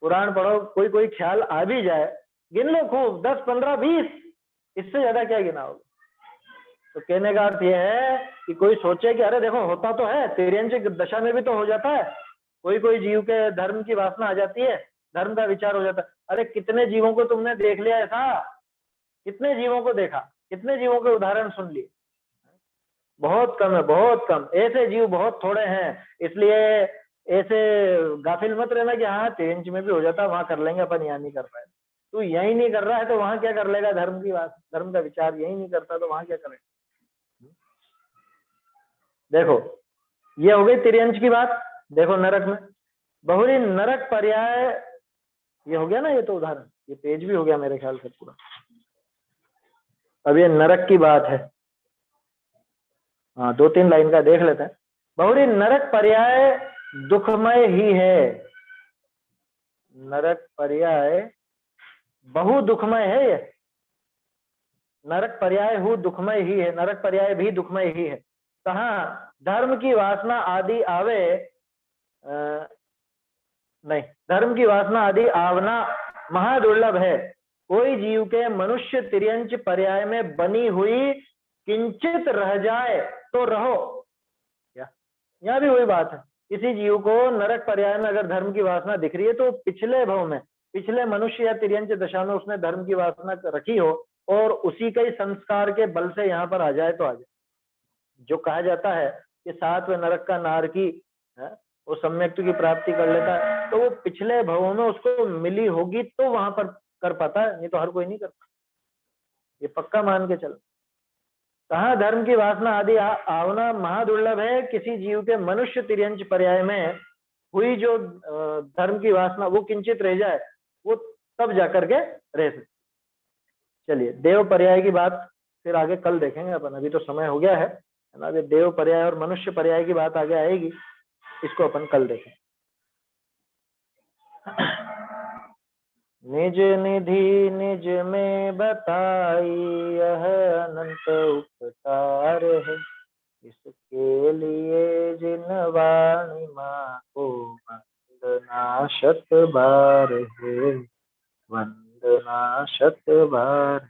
पुराण पढ़ो, कोई ख्याल आ भी जाए, गिन लो खूब, 10, 15, 20, इससे ज्यादा क्या गिनाओगे? तो कहने का अर्थ यह है कि कोई सोचे कि अरे देखो होता तो है, तिर्यंच दशा में भी तो हो जाता है, कोई जीव के धर्म की वासना आ जाती है, धर्म का विचार हो जाता है। अरे कितने जीवों को तुमने देख लिया ऐसा? कितने जीवों को देखा? कितने जीवों के उदाहरण सुन लिए? बहुत कम है, बहुत कम। ऐसे जीव बहुत थोड़े हैं, इसलिए ऐसे गाफिल मत रहना कि हाँ तिर्यंच में भी हो जाता, वहां कर लेंगे अपन, यहाँ नहीं कर पाए। तू यही नहीं कर रहा है तो वहां क्या कर लेगा? धर्म की बात, धर्म का विचार यही नहीं करता तो वहां क्या करेगा? देखो, ये हो गई तिर्यंच की बात। देखो नरक में बहुरी नरक पर्याय, ये हो गया ना, ये तो उदाहरण, ये पेज भी हो गया मेरे ख्याल से पूरा। अब ये नरक की बात है, हाँ 2-3 लाइन का देख लेते हैं। बहुरी नरक पर्याय दुखमय ही है। नरक पर्याय बहु दुखमय है ये। नरक पर्याय हु दुखमय ही है, नरक पर्याय भी दुखमय ही है। कहाँ धर्म की वासना आदि आवे, नहीं, धर्म की वासना आदि आवना महादुर्लभ है। कोई जीव के मनुष्य तिर्यंच पर्याय में बनी हुई किंचित रह जाए तो रहो। यहाँ भी वही बात है, किसी जीव को नरक पर्याय में अगर धर्म की वासना दिख रही है तो पिछले भव में, पिछले मनुष्य या तिर्यंच दशा में उसने धर्म की वासना रखी हो, और उसी के संस्कार के बल से यहाँ पर आ जाए तो आ जाए। जो कहा जाता है कि 7वें नरक का नारकी है, वो सम्यक की प्राप्ति कर लेता है, तो वो पिछले भवों में उसको मिली होगी तो वहां पर कर पाता है, नहीं तो हर कोई नहीं करता। ये पक्का मान के चलो। कहाँ धर्म की वासना आदि आवना महादुर्लभ है। किसी जीव के मनुष्य तिर्यंच पर्याय में हुई जो धर्म की वासना वो किंचित रह जाए, वो तब जाकर के रह सकती। चलिए देव पर्याय की बात फिर आगे कल देखेंगे अपन, अभी तो समय हो गया है ना। अभी देव पर्याय और मनुष्य पर्याय की बात आगे आएगी, इसको अपन कल देखें। निज निधि निज में बताई यह अनंत उपकार है, इसके लिए जिन वाणी माँ को वंदना 100 बार है, वंदना 100 बार।